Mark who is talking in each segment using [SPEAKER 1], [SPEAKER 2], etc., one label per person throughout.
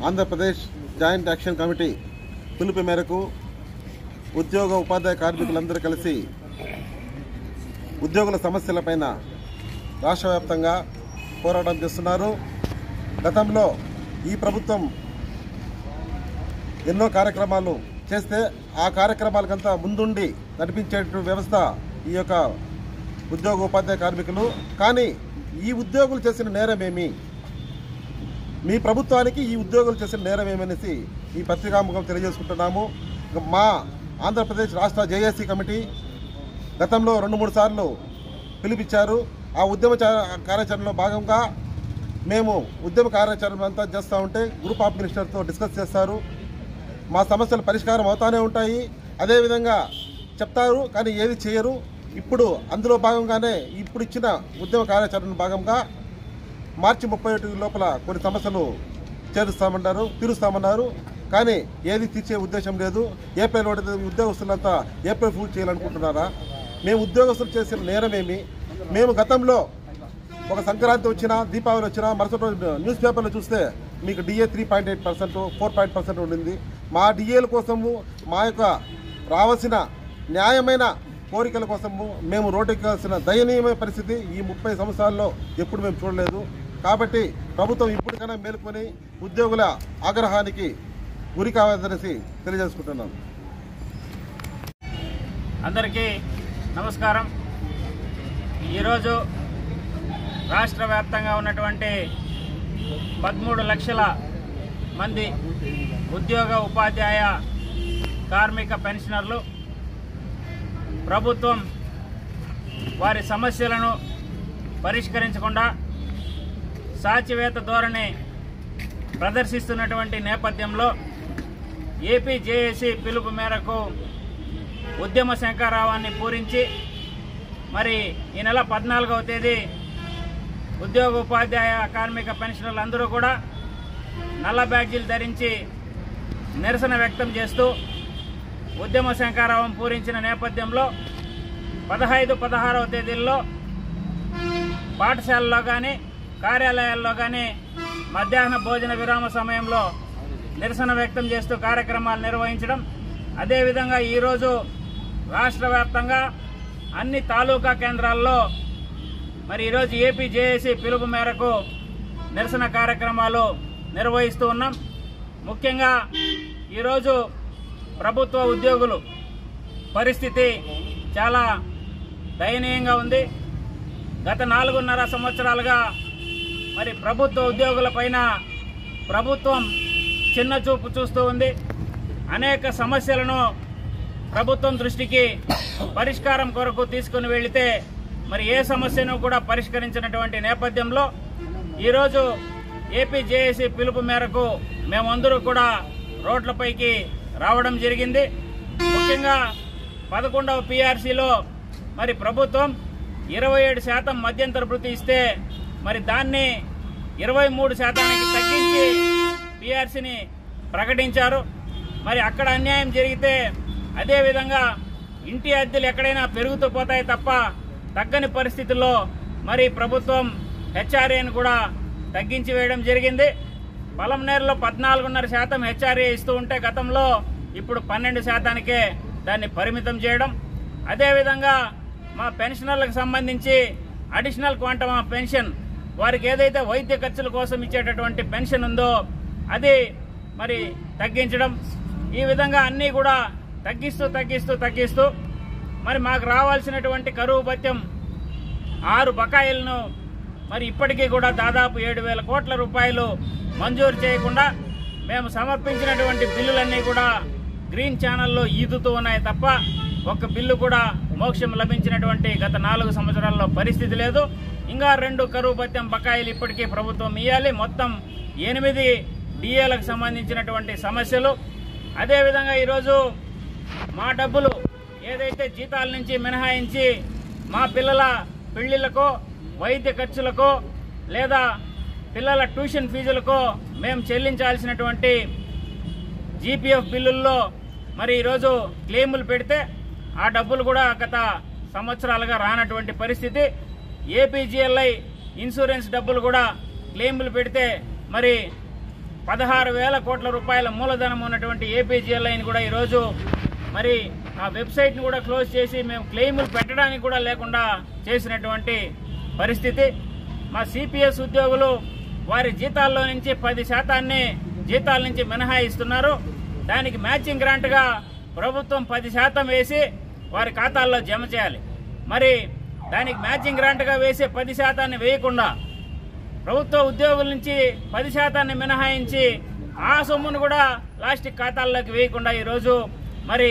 [SPEAKER 1] Andhra Pradesh joint action committee పిలుపు మేరకు ఉద్యోగ ఉపాధ్యాయ కార్మికులందరూ కలిసి ఉద్యోగుల సమస్యలపైన రాష్ట్ర వ్యాప్తంగా పోరాటం చేస్తున్నారు. గతంలో ఈ ప్రభుత్వం ఎన్నో కార్యక్రమాలు చేస్తే ఆ కార్యక్రమాలకంతా ముందుండి నడిపించేటువంటి వ్యవస్థ ఈ యొక్క ఉద్యోగ ఉపాధ్యాయ కార్మికులు. కానీ ఈ ఉద్యోగులు చేసిన నేరమేమి, మీ ప్రభుత్వానికి ఈ ఉద్యోగులు చేసిన నేరమేమనేసి ఈ పత్రికాముఖం తెలియజేసుకుంటున్నాము. మా ఆంధ్రప్రదేశ్ రాష్ట్ర జేఏసీ కమిటీ గతంలో 2-3 సార్లు పిలిపించారు. ఆ ఉద్యమ కార్యాచరణలో భాగంగా మేము ఉద్యమ కార్యాచరణ అంతా చేస్తూ ఉంటే గ్రూప్ ఆఫ్ మినిస్టర్తో డిస్కస్ చేస్తారు. మా సమస్యలు పరిష్కారం అవుతూనే ఉంటాయి. అదేవిధంగా చెప్తారు, కానీ ఏది చేయరు. ఇప్పుడు అందులో భాగంగానే ఇప్పుడు ఇచ్చిన ఉద్యమ కార్యాచరణ భాగంగా మార్చి 31 లోపల కొన్ని సమస్యలు తీరుస్తామన్నారు. కానీ ఏది తీర్చే ఉద్దేశం లేదు. ఏప్రిల్ 1 ఉద్యోగస్తులంతా ఏప్రిల్ ఫూల్ చేయాలనుకుంటున్నారా? మేము ఉద్యోగస్తులు చేసిన నేరమేమి? మేము గతంలో ఒక సంక్రాంతి వచ్చినా, దీపావళి వచ్చినా మరుసటి రోజు న్యూస్ పేపర్లో చూస్తే మీకు డిఏ 3.8%, 4% ఉండింది. మా డిఏల కోసము, మా యొక్క రావాల్సిన న్యాయమైన కోరికల కోసము మేము రోడ్డెక్కాల్సిన దయనీయమైన పరిస్థితి ఈ 30 సంవత్సరాల్లో ఎప్పుడు మేము చూడలేదు. కాబట్టి ప్రభుత్వం ఇప్పటికైనా మేలుకొని ఉద్యోగుల ఆగ్రహానికి గురి కావద్దనేసి తెలియజేసుకుంటున్నాను.
[SPEAKER 2] అందరికీ నమస్కారం. ఈరోజు రాష్ట్ర వ్యాప్తంగా ఉన్నటువంటి 13 లక్షల మంది ఉద్యోగ ఉపాధ్యాయ కార్మిక పెన్షనర్లు ప్రభుత్వం వారి సమస్యలను పరిష్కరించకుండా సాచివేత ధోరణి ప్రదర్శిస్తున్నటువంటి నేపథ్యంలో ఏపీ జేఏసీ పిలుపు మేరకు ఉద్యమ శంఖారావాన్ని పూరించి మరి ఈ నెల 14వ తేదీ ఉద్యోగ ఉపాధ్యాయ కార్మిక పెన్షనర్లు అందరూ కూడా నల్ల బ్యాడ్జీలు ధరించి నిరసన వ్యక్తం చేస్తూ ఉద్యమ శంఖారావం పూరించిన నేపథ్యంలో 15, 16వ తేదీల్లో పాఠశాలలో కానీ కార్యాలయాల్లో కానీ మధ్యాహ్న భోజన విరామ సమయంలో నిరసన వ్యక్తం చేస్తూ కార్యక్రమాలు నిర్వహించడం, అదేవిధంగా ఈరోజు రాష్ట్ర వ్యాప్తంగా అన్ని తాలూకా కేంద్రాల్లో మరి ఈరోజు ఏపీ జేఏసీ పిలుపు మేరకు నిరసన కార్యక్రమాలు నిర్వహిస్తూ ఉన్నాం. ముఖ్యంగా ఈరోజు ప్రభుత్వ ఉద్యోగులు పరిస్థితి చాలా దయనీయంగా ఉంది. గత 4.5 సంవత్సరాలుగా మరి ప్రభుత్వ ఉద్యోగుల పైన ప్రభుత్వం చిన్న చూపు చూస్తూ ఉంది. అనేక సమస్యలను ప్రభుత్వం దృష్టికి పరిష్కారం కొరకు తీసుకుని వెళితే మరి ఏ సమస్యను కూడా పరిష్కరించినటువంటి నేపథ్యంలో ఈరోజు ఏపీ జేఏసీ పిలుపు మేరకు మేమందరూ కూడా రోడ్లపైకి రావడం జరిగింది. ముఖ్యంగా 11వ PRCలో మరి ప్రభుత్వం 27% మధ్యంతర భృతి ఇస్తే మరి దాన్ని 23%కి తగ్గించి PRCని ప్రకటించారు. మరి అక్కడ అన్యాయం జరిగితే అదేవిధంగా ఇంటి అద్దెలు ఎక్కడైనా పెరుగుతూ పోతాయి తప్ప తగ్గని పరిస్థితుల్లో మరి ప్రభుత్వం HRAను కూడా తగ్గించి వేయడం జరిగింది. పలమనేరులో 14.5% HRA ఇస్తూ ఉంటే గతంలో ఇప్పుడు 12%కే దాన్ని పరిమితం చేయడం, అదేవిధంగా మా పెన్షనర్లకు సంబంధించి అడిషనల్ క్వాంటమ్ ఆఫ్ పెన్షన్ వారికి ఏదైతే వైద్య ఖర్చుల కోసం ఇచ్చేటటువంటి పెన్షన్ ఉందో అది మరి తగ్గించడం, ఈ విధంగా అన్నీ కూడా తగ్గిస్తూ మరి మాకు రావాల్సినటువంటి కరువు భత్యం 6 బకాయిలను మరి ఇప్పటికీ కూడా దాదాపు 7,000 కోట్ల రూపాయలు మంజూరు చేయకుండా మేము సమర్పించినటువంటి బిల్లులన్నీ కూడా గ్రీన్ ఛానల్లో ఈదుతూ ఉన్నాయి తప్ప ఒక్క బిల్లు కూడా మోక్షం లభించినటువంటి గత 4 సంవత్సరాల్లో పరిస్థితి లేదు. ఇంకా 2 కరువు భత్యం బకాయిలు ఇప్పటికీ ప్రభుత్వం ఇవ్వాలి. మొత్తం 8 డిఏలకు సంబంధించినటువంటి సమస్యలు. అదేవిధంగా ఈరోజు మా డబ్బులు ఏదైతే జీతాల నుంచి మినహాయించి మా పిల్లల పెళ్లిళ్లకో వైద్య ఖర్చులకో లేదా పిల్లల ట్యూషన్ ఫీజులకో మేము చెల్లించాల్సినటువంటి GPF బిల్లుల్లో మరి ఈరోజు క్లెయిములు పెడితే ఆ డబ్బులు కూడా గత సంవత్సరాలుగా రానటువంటి పరిస్థితి. APGLI ఇన్సూరెన్స్ డబ్బులు కూడా క్లెయిములు పెడితే మరి 16,000 కోట్ల రూపాయల మూలధనం ఉన్నటువంటి ఏపీజీఎల్ఐని కూడా ఈరోజు మరి ఆ వెబ్సైట్ని కూడా క్లోజ్ చేసి మేము క్లెయిములు పెట్టడానికి కూడా లేకుండా చేసినటువంటి పరిస్థితి. మా సిపిఎస్ ఉద్యోగులు వారి జీతాల్లో నుంచి 10% జీతాల నుంచి మినహాయిస్తున్నారు. దానికి మ్యాచింగ్ గ్రాంట్గా ప్రభుత్వం 10% వేసి వారి ఖాతాల్లో జమ చేయాలి. మరి దానికి మ్యాచింగ్ గ్రాంట్గా వేసే 10% వేయకుండా ప్రభుత్వ ఉద్యోగుల నుంచి 10% మినహాయించి ఆ సొమ్మును కూడా ప్లాస్టిక్ ఖాతాల్లోకి వేయకుండా ఈరోజు మరి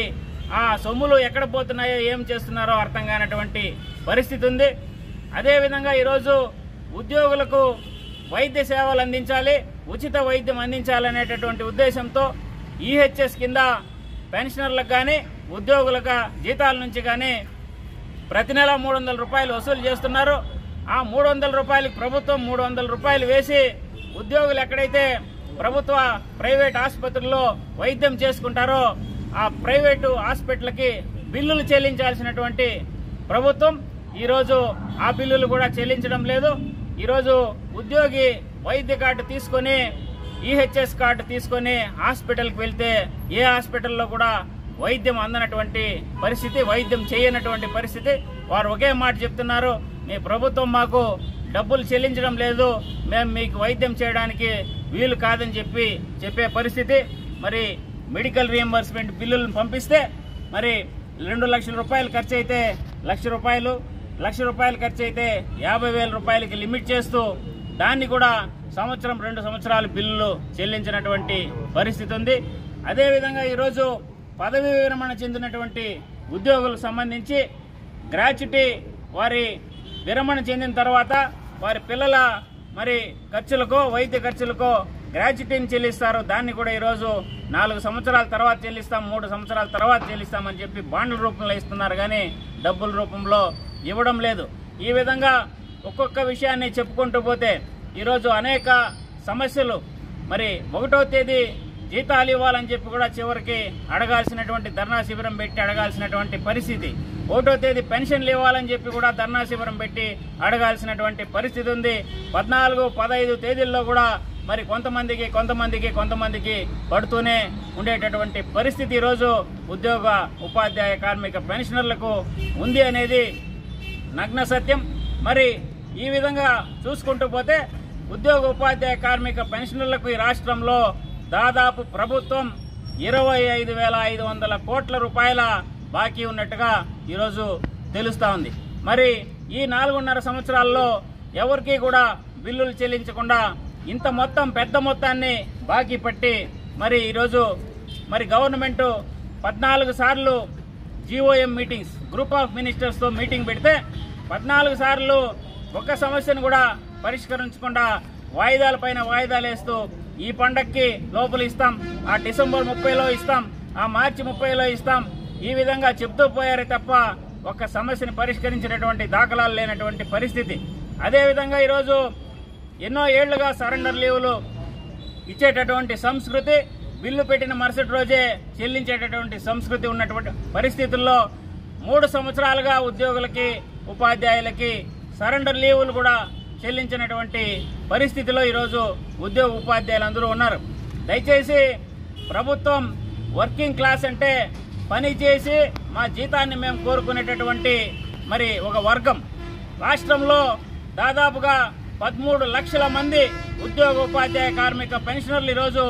[SPEAKER 2] ఆ సొమ్ములు ఎక్కడ పోతున్నాయో ఏం చేస్తున్నారో అర్థం కానటువంటి పరిస్థితి ఉంది. అదేవిధంగా ఈరోజు ఉద్యోగులకు వైద్య సేవలు అందించాలి, ఉచిత వైద్యం అందించాలనేటటువంటి ఉద్దేశంతో ఈహెచ్ఎస్ కింద పెన్షనర్లకు కానీ ఉద్యోగులకు జీతాల నుంచి కానీ ప్రతి నెల 300 రూపాయలు వసూలు చేస్తున్నారు. ఆ 300 రూపాయలకు ప్రభుత్వం 300 రూపాయలు వేసి ఉద్యోగులు ఎక్కడైతే ప్రభుత్వ ప్రైవేట్ ఆసుపత్రుల్లో వైద్యం చేసుకుంటారో ఆ ప్రైవేటు హాస్పిటల్కి బిల్లులు చెల్లించాల్సినటువంటి ప్రభుత్వం ఈరోజు ఆ బిల్లులు కూడా చెల్లించడం లేదు. ఈరోజు ఉద్యోగి వైద్య కార్డు తీసుకొని ఈహెచ్ఎస్ కార్డు తీసుకొని హాస్పిటల్కి వెళ్తే ఏ హాస్పిటల్లో కూడా వైద్యం అందనటువంటి పరిస్థితి, వైద్యం చేయనటువంటి పరిస్థితి. వారు ఒకే మాట చెప్తున్నారు, మీ ప్రభుత్వం మాకు డబ్బులు చెల్లించడం లేదు, మేము మీకు వైద్యం చేయడానికి వీలు కాదని చెప్పే పరిస్థితి. మరి మెడికల్ రీఎంబర్స్మెంట్ బిల్లులను పంపిస్తే మరి 2 లక్షల రూపాయలు ఖర్చు అయితే లక్ష రూపాయలు ఖర్చు అయితే 50,000 రూపాయలకి లిమిట్ చేస్తూ దాన్ని కూడా 1-2 సంవత్సరాలు బిల్లులు చెల్లించినటువంటి పరిస్థితి ఉంది. అదేవిధంగా ఈరోజు పదవీ విరమణ చెందినటువంటి ఉద్యోగులకు సంబంధించి గ్రాట్యుటీ వారి విరమణ చెందిన తర్వాత వారి పిల్లల మరి ఖర్చులకో వైద్య ఖర్చులకో గ్రాట్యుటీని చెల్లిస్తారు. దాన్ని కూడా ఈరోజు 4 సంవత్సరాల తర్వాత చెల్లిస్తాం, 3 సంవత్సరాల తర్వాత చెల్లిస్తామని చెప్పి బాండ్ల రూపంలో ఇస్తున్నారు కానీ డబ్బుల రూపంలో ఇవ్వడం లేదు. ఈ విధంగా ఒక్కొక్క విషయాన్ని చెప్పుకుంటూ పోతే ఈరోజు అనేక సమస్యలు. మరి 1వ తేదీ జీతాలు ఇవ్వాలని చెప్పి కూడా చివరికి అడగాల్సినటువంటి ధర్నా శిబిరం పెట్టి అడగాల్సినటువంటి పరిస్థితి. 1వ తేదీ పెన్షన్లు ఇవ్వాలని చెప్పి కూడా ధర్నా శిబిరం పెట్టి అడగాల్సినటువంటి పరిస్థితి ఉంది. 14, 15 తేదీల్లో కూడా మరి కొంతమందికి పడుతూనే ఉండేటటువంటి పరిస్థితి ఈరోజు ఉద్యోగ ఉపాధ్యాయ కార్మిక పెన్షనర్లకు ఉంది అనేది నగ్న సత్యం. మరి ఈ విధంగా చూసుకుంటూ పోతే ఉద్యోగ ఉపాధ్యాయ కార్మిక పెన్షనర్లకు ఈ రాష్ట్రంలో దాదాపు ప్రభుత్వం 25,500 కోట్ల రూపాయల బాకీ ఉన్నట్టుగా ఈరోజు తెలుస్తా ఉంది. మరి ఈ 4.5 సంవత్సరాల్లో ఎవరికీ కూడా బిల్లులు చెల్లించకుండా ఇంత పెద్ద మొత్తాన్ని బాకీ పట్టి మరి ఈరోజు మరి గవర్నమెంట్ 14 సార్లు GOM మీటింగ్స్, గ్రూప్ ఆఫ్ మినిస్టర్స్తో మీటింగ్ పెడితే 14 సార్లు ఒక్క సమస్యను కూడా పరిష్కరించకుండా వాయిదాలపైన వాయిదాలు వేస్తూ ఈ పండక్కి లోపల ఇస్తాం, ఆ డిసెంబర్ 30లో ఇస్తాం, ఆ మార్చి 30లో ఇస్తాం, ఈ విధంగా చెప్తూ పోయారే తప్ప ఒక్క సమస్యను పరిష్కరించినటువంటి దాఖలాలు లేనటువంటి పరిస్థితి. అదేవిధంగా ఈరోజు ఎన్నో ఏళ్లుగా సరెండర్ లీవులు ఇచ్చేటటువంటి సంస్కృతి, బిల్లు పెట్టిన మరుసటి రోజే చెల్లించేటటువంటి సంస్కృతి ఉన్నటువంటి పరిస్థితుల్లో 3 సంవత్సరాలుగా ఉద్యోగులకి ఉపాధ్యాయులకి సరెండర్ లీవులు కూడా చెల్లించినటువంటి పరిస్థితిలో ఈరోజు ఉద్యోగ ఉపాధ్యాయులందరూ ఉన్నారు. దయచేసి ప్రభుత్వం వర్కింగ్ క్లాస్ అంటే పని చేసి మా జీతాన్ని మేము కోరుకునేటటువంటి మరి ఒక వర్గం. రాష్ట్రంలో దాదాపుగా 13 లక్షల మంది ఉద్యోగ ఉపాధ్యాయ కార్మిక పెన్షనర్లు ఈరోజు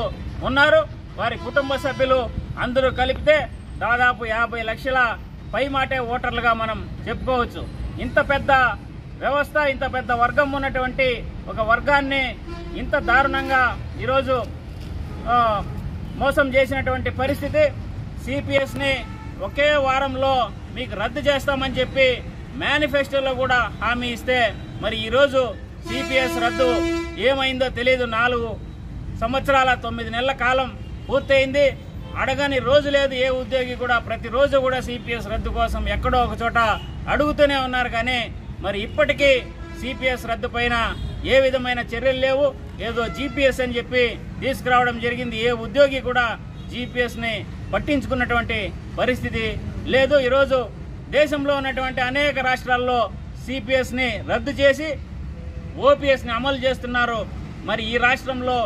[SPEAKER 2] ఉన్నారు. వారి కుటుంబ సభ్యులు అందరూ కలిపితే దాదాపు 50 లక్షల పైమాటే ఓటర్లుగా మనం చెప్పుకోవచ్చు. ఇంత పెద్ద వ్యవస్థ, ఇంత పెద్ద వర్గం ఉన్నటువంటి ఒక వర్గాన్ని ఇంత దారుణంగా ఈరోజు మోసం చేసినటువంటి పరిస్థితి. సిపిఎస్ని ఒకే వారంలో మీకు రద్దు చేస్తామని చెప్పి మేనిఫెస్టోలో కూడా హామీ ఇస్తే మరి ఈరోజు సిపిఎస్ రద్దు ఏమైందో తెలియదు. 4 సంవత్సరాల 9 నెలల కాలం పూర్తయింది. అడగని రోజు లేదు. ఏ ఉద్యోగి కూడా ప్రతిరోజు కూడా సిపిఎస్ రద్దు కోసం ఎక్కడో ఒక చోట అడుగుతూనే ఉన్నారు. కానీ మరి ఇప్పటికీ సిపిఎస్ రద్దు పైన ఏ విధమైన చర్యలు లేవు. ఏదో జీపీఎస్ అని చెప్పి తీసుకురావడం జరిగింది. ఏ ఉద్యోగి కూడా జీపీఎస్ని పట్టించుకున్నటువంటి పరిస్థితి లేదు. ఈరోజు దేశంలో ఉన్నటువంటి అనేక రాష్ట్రాల్లో సిపిఎస్ని రద్దు చేసి ఓపీఎస్ని అమలు చేస్తున్నారు. మరి ఈ రాష్ట్రంలో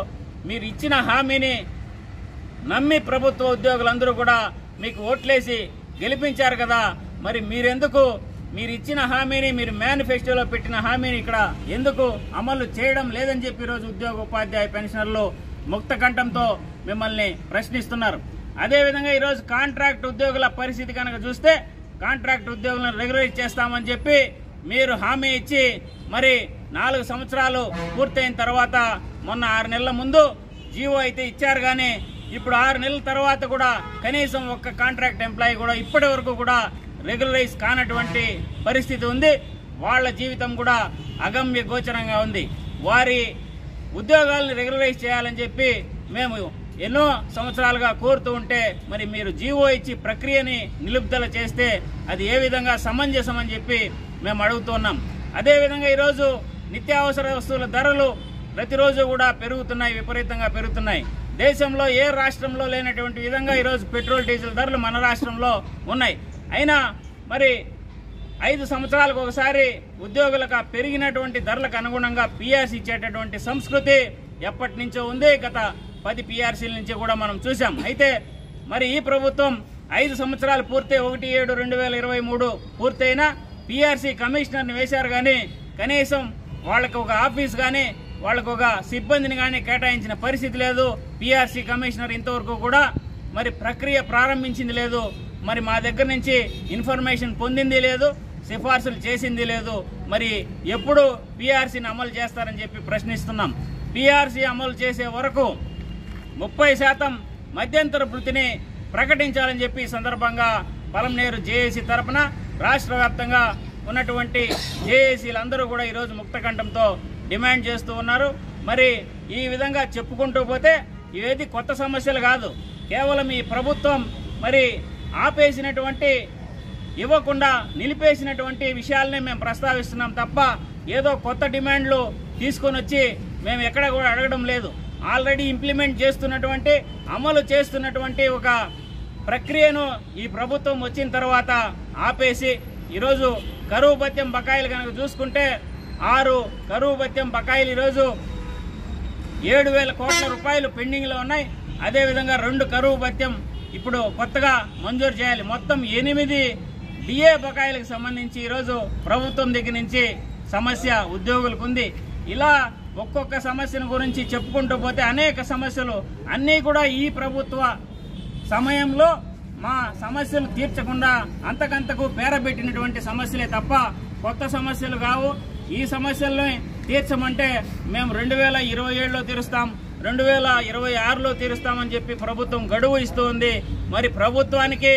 [SPEAKER 2] మీరు ఇచ్చిన హామీని నమ్మి ప్రభుత్వ ఉద్యోగులందరూ కూడా మీకు ఓట్లేసి గెలిపించారు కదా, మరి మీరెందుకు మీరు ఇచ్చిన హామీని, మీరు మేనిఫెస్టోలో పెట్టిన హామీని ఇక్కడ ఎందుకు అమలు చేయడం లేదని చెప్పి ఈరోజు ఉద్యోగ ఉపాధ్యాయ పెన్షనర్లు ముక్త కంఠంతో మిమ్మల్ని ప్రశ్నిస్తున్నారు. అదేవిధంగా ఈరోజు కాంట్రాక్ట్ ఉద్యోగుల పరిస్థితి కనుక చూస్తే, కాంట్రాక్ట్ ఉద్యోగులను రెగ్యులరైజ్ చేస్తామని చెప్పి మీరు హామీ ఇచ్చి మరి 4 సంవత్సరాలు పూర్తయిన తర్వాత మొన్న 6 నెలల ముందు జీవో అయితే ఇచ్చారు, కానీ ఇప్పుడు 6 నెలల తర్వాత కూడా కనీసం ఒక్క కాంట్రాక్ట్ ఎంప్లాయీ కూడా ఇప్పటి వరకు కూడా రెగ్యులరైజ్ కానటువంటి పరిస్థితి ఉంది. వాళ్ళ జీవితం కూడా అగమ్య గోచరంగా ఉంది. వారి ఉద్యోగాలను రెగ్యులరైజ్ చేయాలని చెప్పి మేము ఎన్నో సంవత్సరాలుగా కోరుతూ ఉంటే మరి మీరు జీవో ఇచ్చి ప్రక్రియని నిలుపుదల చేస్తే అది ఏ విధంగా సమంజసం అని చెప్పి మేము అడుగుతున్నాం. అదేవిధంగా ఈరోజు నిత్యావసర వస్తువుల ధరలు ప్రతిరోజు కూడా పెరుగుతున్నాయి, విపరీతంగా పెరుగుతున్నాయి. దేశంలో ఏ రాష్ట్రంలో లేనటువంటి విధంగా ఈరోజు పెట్రోల్ డీజిల్ ధరలు మన రాష్ట్రంలో ఉన్నాయి. అయినా మరి 5 సంవత్సరాలకు ఒకసారి ఉద్యోగులకు పెరిగినటువంటి ధరలకు అనుగుణంగా పిఆర్సీ ఇచ్చేటటువంటి సంస్కృతి ఎప్పటి నుంచో ఉంది. గత 10 పిఆర్సీల నుంచి కూడా మనం చూసాం. అయితే మరి ఈ ప్రభుత్వం 5 సంవత్సరాలు పూర్తి 1/7/2023 పూర్తయినా పిఆర్సీ కమిషనర్ని వేశారు, కానీ కనీసం వాళ్ళకి ఒక ఆఫీస్ కానీ వాళ్ళకు ఒక సిబ్బందిని కానీ కేటాయించిన పరిస్థితి లేదు. పిఆర్సీ కమిషనర్ ఇంతవరకు కూడా మరి ప్రక్రియ ప్రారంభించింది లేదు, మరి మా దగ్గర నుంచి ఇన్ఫర్మేషన్ పొందింది లేదు, సిఫార్సులు చేసింది లేదు. మరి ఎప్పుడు పిఆర్సీని అమలు చేస్తారని చెప్పి ప్రశ్నిస్తున్నాం. పిఆర్సీ అమలు చేసే వరకు 30% మధ్యంతర భృతిని ప్రకటించాలని చెప్పి ఈ సందర్భంగా పలమనేరు జేఏసీ తరపున రాష్ట్ర వ్యాప్తంగా ఉన్నటువంటి జేఏసీలందరూ కూడా ఈరోజు ముక్తకంఠంతో డిమాండ్ చేస్తూ ఉన్నారు. మరి ఈ విధంగా చెప్పుకుంటూ పోతే ఇవేది కొత్త సమస్యలు కాదు, కేవలం ఈ ప్రభుత్వం మరి ఆపేసినటువంటి, ఇవ్వకుండా నిలిపేసినటువంటి విషయాలనే మేము ప్రస్తావిస్తున్నాం తప్ప ఏదో కొత్త డిమాండ్లు తీసుకొని వచ్చి మేము ఎక్కడ కూడా అడగడం లేదు. ఆల్రెడీ ఇంప్లిమెంట్ చేస్తున్నటువంటి, అమలు చేస్తున్నటువంటి ఒక ప్రక్రియను ఈ ప్రభుత్వం వచ్చిన తర్వాత ఆపేసి ఈరోజు కరువు భత్యం బకాయిలు కనుక చూసుకుంటే 6 కరువు భత్యం బకాయిలు ఈరోజు 7,000 కోట్ల రూపాయలు పెండింగ్లో ఉన్నాయి. అదేవిధంగా 2 కరువు భత్యం ఇప్పుడు కొత్తగా మంజూరు చేయాలి. మొత్తం 8 డిఏ బకాయిలకు సంబంధించి ఈరోజు ప్రభుత్వం దగ్గర నుంచి సమస్య ఉద్యోగులకు ఉంది. ఇలా ఒక్కొక్క సమస్యను గురించి చెప్పుకుంటూ పోతే అనేక సమస్యలు అన్నీ కూడా ఈ ప్రభుత్వ సమయంలో మా సమస్యలు తీర్చకుండా అంతకంతకు పేరబెట్టినటువంటి సమస్యలే తప్ప కొత్త సమస్యలు కావు. ఈ సమస్యల్ని తీర్చమంటే మేము 2027లో తీరుస్తాం, 2026లో తీరుస్తామని చెప్పి ప్రభుత్వం గడువు ఇస్తూ ఉంది. మరి ప్రభుత్వానికి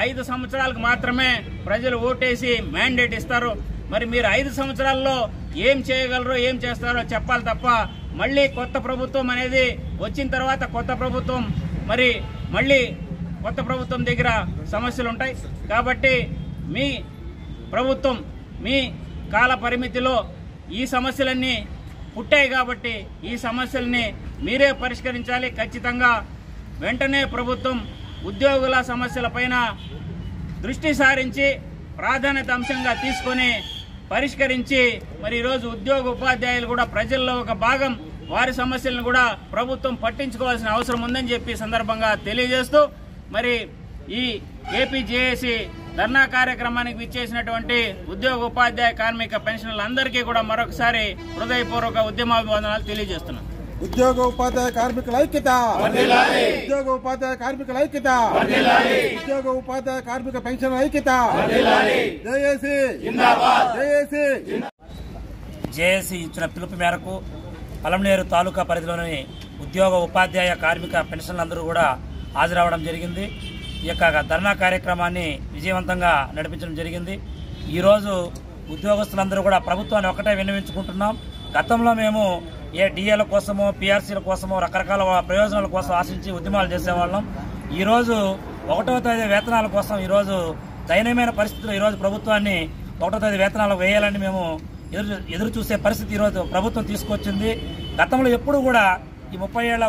[SPEAKER 2] 5 సంవత్సరాలకు మాత్రమే ప్రజలు ఓటేసి మ్యాండేట్ ఇస్తారు. మరి మీరు 5 సంవత్సరాల్లో ఏం చేయగలరో ఏం చేస్తారో చెప్పాలి తప్ప మళ్ళీ కొత్త ప్రభుత్వం అనేది వచ్చిన తర్వాత కొత్త ప్రభుత్వం మరి మళ్ళీ కొత్త ప్రభుత్వం దగ్గర సమస్యలు ఉంటాయి. కాబట్టి మీ ప్రభుత్వం మీ కాల పరిమితిలో ఈ సమస్యలన్నీ పుట్టాయి కాబట్టి ఈ సమస్యల్ని మీరే పరిష్కరించాలి. ఖచ్చితంగా వెంటనే ప్రభుత్వం ఉద్యోగుల సమస్యలపైన దృష్టి సారించి ప్రాధాన్యత అంశంగా తీసుకొని పరిష్కరించి మరి ఈరోజు ఉద్యోగ ఉపాధ్యాయులు కూడా ప్రజల్లో ఒక భాగం, వారి సమస్యలను కూడా ప్రభుత్వం పట్టించుకోవాల్సిన అవసరం ఉందని చెప్పి సందర్భంగా తెలియజేస్తూ మరి ఈ ఏపీ జేఏసీ ధర్నా కార్యక్రమానికి విచ్చేసినటువంటి ఉద్యోగ ఉపాధ్యాయ కార్మిక పెన్షనర్లందరికీ కూడా మరొకసారి హృదయపూర్వక ఉద్యమాభివందనాలు తెలియజేస్తున్నాం.
[SPEAKER 1] ఉద్యోగ ఉపాధ్యాయ కార్మికుల ఐక్యత, ఉద్యోగ ఉపాధ్యాయ కార్మికుల ఐక్యత, ఉద్యోగ ఉపాధ్యాయ కార్మిక పెన్షన్ ఐక్యత. జేఏసీ జేఏసీ
[SPEAKER 3] జేఏసీ ఇచ్చిన పిలుపు మేరకు పలమనేరు తాలూకా పరిధిలోని ఉద్యోగ ఉపాధ్యాయ కార్మిక పెన్షన్లందరూ కూడా హాజరవడం జరిగింది. ఈ యొక్క ధర్నా కార్యక్రమాన్ని విజయవంతంగా నడిపించడం జరిగింది. ఈరోజు ఉద్యోగస్తులందరూ కూడా ప్రభుత్వాన్ని ఒకటే విన్నవించుకుంటున్నాం. గతంలో మేము ఏ డిఏల కోసమో పిఆర్సీల కోసమో రకరకాల ప్రయోజనాల కోసం ఆశించి ఉద్యమాలు చేసేవాళ్ళం. ఈరోజు 1వ తేదీ వేతనాల కోసం ఈరోజు దయనీయమైన పరిస్థితుల్లో ఈరోజు ప్రభుత్వాన్ని 1వ తేదీ వేతనాలు వేయాలని మేము ఎదురు చూసే పరిస్థితి ఈరోజు ప్రభుత్వం తీసుకొచ్చింది. గతంలో ఎప్పుడు కూడా ఈ 30 ఏళ్ల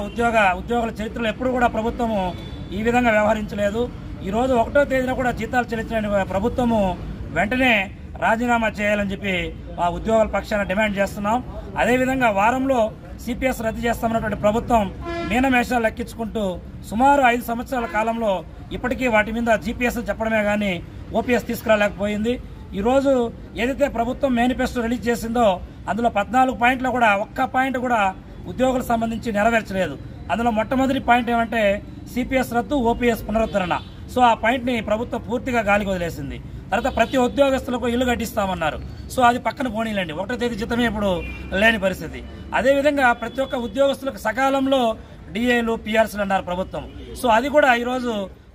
[SPEAKER 3] ఉద్యోగుల చరిత్రలో ఎప్పుడు కూడా ప్రభుత్వము ఈ విధంగా వ్యవహరించలేదు. ఈరోజు 1వ తేదీన కూడా జీతాలు చెల్లించిన ప్రభుత్వము వెంటనే రాజీనామా చేయాలని చెప్పి ఆ ఉద్యోగుల పక్షాన డిమాండ్ చేస్తున్నాం. అదేవిధంగా వారంలో సిపిఎస్ రద్దు చేస్తామన్నటువంటి ప్రభుత్వం మీనమేషాలు లెక్కించుకుంటూ సుమారు 5 సంవత్సరాల కాలంలో ఇప్పటికీ వాటి మీద జీపీఎస్ చెప్పడమే కానీ ఓపీఎస్ తీసుకురాలేకపోయింది. ఈరోజు ఏదైతే ప్రభుత్వం మేనిఫెస్టో రిలీజ్ చేసిందో అందులో 14 పాయింట్లో కూడా ఒక్క పాయింట్ కూడా ఉద్యోగులకు సంబంధించి నెరవేర్చలేదు. అందులో మొట్టమొదటి పాయింట్ ఏమంటే సిపిఎస్ రద్దు, ఓపీఎస్ పునరుద్ధరణ. సో ఆ పాయింట్ని ప్రభుత్వం పూర్తిగా గాలికి వదిలేసింది. తర్వాత ప్రతి ఉద్యోగస్తులకు ఇల్లు కట్టిస్తామన్నారు. సో అది పక్కన పోనీలండి, 1వ తేదీ జీతమే ఇప్పుడు లేని పరిస్థితి. అదేవిధంగా ప్రతి ఒక్క ఉద్యోగస్తులకు సకాలంలో డిఏలు, పిఆర్సీలు అన్నారు ప్రభుత్వం. సో అది కూడా ఈరోజు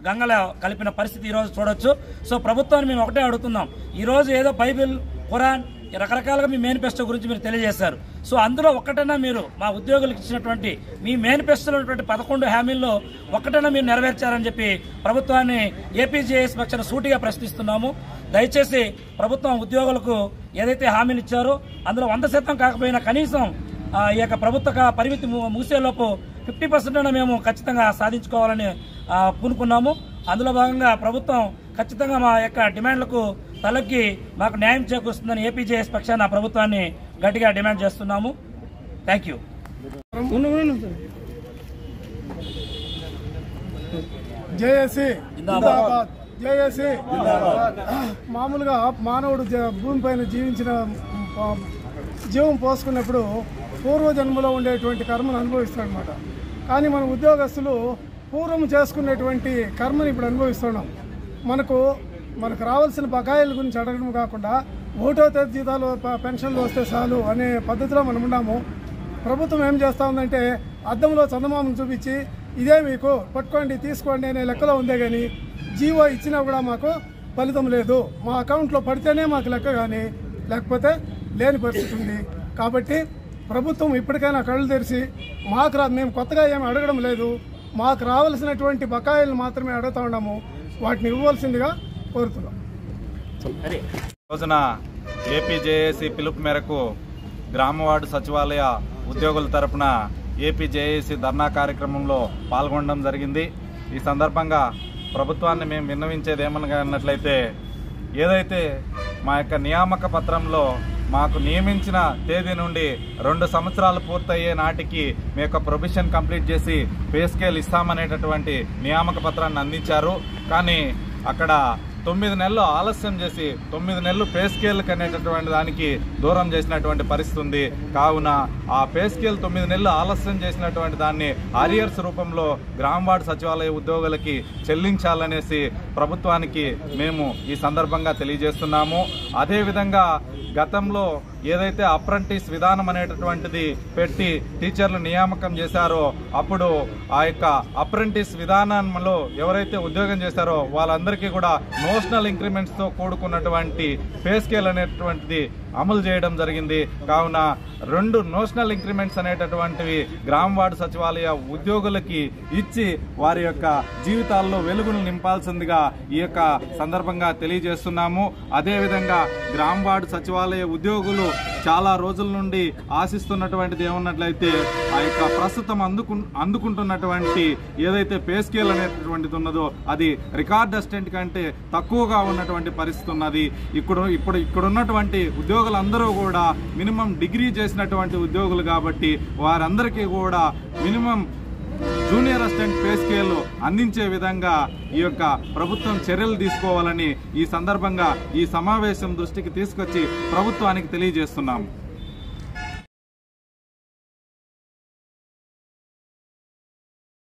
[SPEAKER 3] గంగలో కలిపిన పరిస్థితి ఈరోజు చూడొచ్చు. సో ప్రభుత్వాన్ని మేము ఒకటే అడుగుతున్నాం, ఈరోజు ఏదో బైబిల్, ఖురాన్ రకరకాలుగా మీ మేనిఫెస్టో గురించి మీరు తెలియజేశారు. సో అందులో ఒక్కటైనా మీరు మా ఉద్యోగులకు ఇచ్చినటువంటి మీ మేనిఫెస్టోలో ఉన్నటువంటి 11 హామీల్లో ఒక్కటైనా మీరు నెరవేర్చారని చెప్పి ప్రభుత్వాన్ని ఏపీజేఎస్ పక్షాన సూటిగా ప్రశ్నిస్తున్నాము. దయచేసి ప్రభుత్వం ఉద్యోగులకు ఏదైతే హామీలు ఇచ్చారో అందులో 100% కాకపోయినా కనీసం ఈ యొక్క ప్రభుత్వ పరిమితి ముగిసేలోపు 50% మేము ఖచ్చితంగా సాధించుకోవాలని పూనుకున్నాము. అందులో భాగంగా ప్రభుత్వం ఖచ్చితంగా మా యొక్క డిమాండ్లకు తలకి మాకు న్యాయం చేకూరుస్తుందని ఏపీజేఎస్ పక్షాన ప్రభుత్వాన్ని గట్టిగా డిమాండ్ చేస్తున్నాము. Thank you.
[SPEAKER 4] JAC Zindabad, JAC మామూలుగా మానవుడు భూమిపైన జీవం పోసుకున్నప్పుడు పూర్వజన్మలో ఉండేటువంటి కర్మను అనుభవిస్తాడనమాట. కానీ మన ఉద్యోగస్తులు పూర్వం చేసుకునేటువంటి కర్మను ఇప్పుడు అనుభవిస్తున్నాం. మనకు రావాల్సిన బకాయిల గురించి అడగడం కాకుండా 1వ తేదీ జీతాలు, పెన్షన్లు వస్తే చాలు అనే పద్ధతిలో మనం ఉన్నాము. ప్రభుత్వం ఏం చేస్తూ ఉందంటే అద్దంలో చందమామను చూపించి ఇదే మీకు పట్టుకోండి, తీసుకోండి అనే లెక్కలో ఉందే కానీ జీవో ఇచ్చినా కూడా మాకు ఫలితం లేదు. మా అకౌంట్లో పడితేనే మాకు లెక్క, కానీ లేకపోతే లేని పరిస్థితి ఉంది. కాబట్టి ప్రభుత్వం ఇప్పటికైనా కళ్ళు తెరిచి మేము కొత్తగా ఏమి అడగడం లేదు, మాకు రావాల్సినటువంటి బకాయిలను మాత్రమే అడుగుతూ ఉన్నాము, వాటిని ఇవ్వాల్సిందిగా కోరుతున్నాం.
[SPEAKER 5] రోజున ఏపీజేఏసీ పిలుపు మేరకు గ్రామవార్డు సచివాలయ ఉద్యోగుల తరపున ఏపీజేఏసీ ధర్నా కార్యక్రమంలో పాల్గొనడం జరిగింది. ఈ సందర్భంగా ప్రభుత్వాన్ని మేము విన్నవించేది ఏమన్నట్లయితే, ఏదైతే మా యొక్క నియామక పత్రంలో మాకు నియమించిన తేదీ నుండి 2 సంవత్సరాలు పూర్తయ్యే నాటికి మీ యొక్క ప్రొవిజన్ కంప్లీట్ చేసి పే స్కేల్ ఇస్తామనేటటువంటి నియామక పత్రాన్ని అందించారు. కానీ అక్కడ 9 నెలలు ఆలస్యం చేసి 9 నెలలు పే స్కేల్ అనేటటువంటి దానికి దూరం చేసినటువంటి పరిస్థితి ఉంది. కావున ఆ పే స్కేల్ 9 నెలలు ఆలస్యం చేసినటువంటి దాన్ని ఆరియర్స్ రూపంలో గ్రామవార్డు సచివాలయ ఉద్యోగులకి చెల్లించాలనేసి ప్రభుత్వానికి మేము ఈ సందర్భంగా తెలియజేస్తున్నాము. అదేవిధంగా గతంలో ఏదైతే అప్రెంటిస్ విధానం అనేటటువంటిది పెట్టి టీచర్లు నియామకం చేశారో అప్పుడు ఆ యొక్క అప్రెంటిస్ విధానంలో ఎవరైతే ఉద్యోగం చేశారో వాళ్ళందరికీ కూడా నోషనల్ ఇంక్రిమెంట్స్తో కూడుకున్నటువంటి పే స్కేల్ అనేటటువంటిది అమలు చేయడం జరిగింది. కావున 2 నోషనల్ ఇంక్రిమెంట్స్ అనేటటువంటివి గ్రామవార్డు సచివాలయ ఉద్యోగులకి ఇచ్చి వారి యొక్క జీవితాల్లో వెలుగును నింపాల్సిందిగా ఈ యొక్క సందర్భంగా తెలియజేస్తున్నాము. అదేవిధంగా గ్రామవార్డు సచివాలయ ఉద్యోగులు చాలా రోజుల నుండి ఆశిస్తున్నటువంటిది ఏమన్నట్లయితే ఆ యొక్క ప్రస్తుతం అందుకుంటున్నటువంటి ఏదైతే పే స్కేల్ అనేటటువంటిది ఉన్నదో అది రికార్డ్ అసిస్టెంట్ కంటే తక్కువగా ఉన్నటువంటి పరిస్థితి ఉన్నది. ఇప్పుడు ఉన్నటువంటి ఉద్యోగులందరూ కూడా మినిమం డిగ్రీ చేసినటువంటి ఉద్యోగులు కాబట్టి వారందరికీ కూడా minimum junior assistant pay scale అందించే విధంగా ఈ యొక్క ప్రభుత్వం చర్యలు తీసుకోవాలని ఈ సందర్భంగా ఈ సమావేశం దృష్టికి తీసుకొచ్చి ప్రభుత్వానికి తెలియజేస్తున్నాము.